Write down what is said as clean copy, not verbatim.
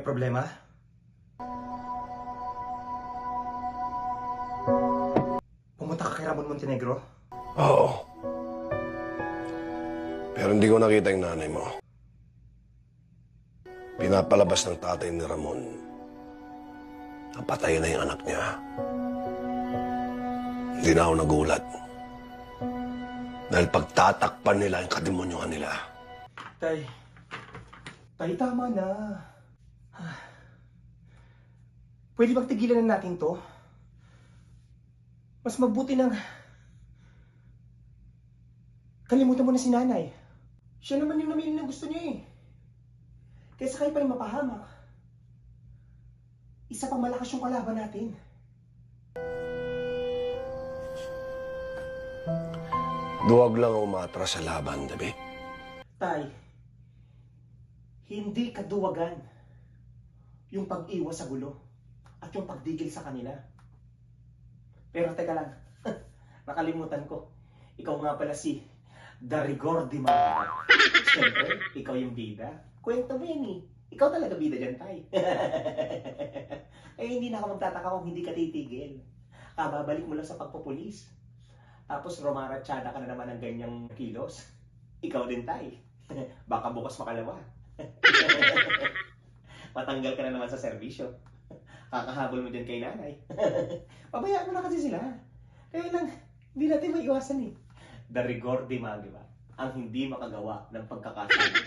problema? Pumunta ka kay Ramon Montenegro? Oo. Pero hindi ko nakita yung nanay mo. Pinapalabas ng tatay ni Ramon. Napatay na yung anak niya. Hindi na ako nagulat. Dahil pagtatakpan nila yung kademonyuhan nila. Tay, tama na. Pwede bang tigilan na natin to? Mas mabuti nang kalimutan mo na si nanay. Siya naman yung namili ng gusto niya eh. Kaysa kayo pa yung mapahamak. Isa pang malakas yung kalaban natin. Duwag lang umatras sa laban, Dabi. Tay, hindi kaduwagan yung pag-iwas sa gulo at yung pagdigil sa kanila. Pero teka lang, nakalimutan ko. Ikaw nga pala si Darigor di Maga. Siyempre, ikaw yung bida. Kwento mo yan eh. Ikaw talaga bida dyan, Tay. Eh, hindi na ako magtataka kung hindi ka titigil. Kababalik mo lang sa pagpupulis. Tapos romarachada ka na naman ng ganyang kilos. Ikaw din, Tay. Baka bukas makalawa. Matanggal ka na naman sa serbisyo. Kakahabol mo dyan kay nanay. Pabayaan mo na kasi sila. Kaya lang, hindi natin maiwasan eh. The rigor di ba? Ang hindi makagawa ng pagkakasama.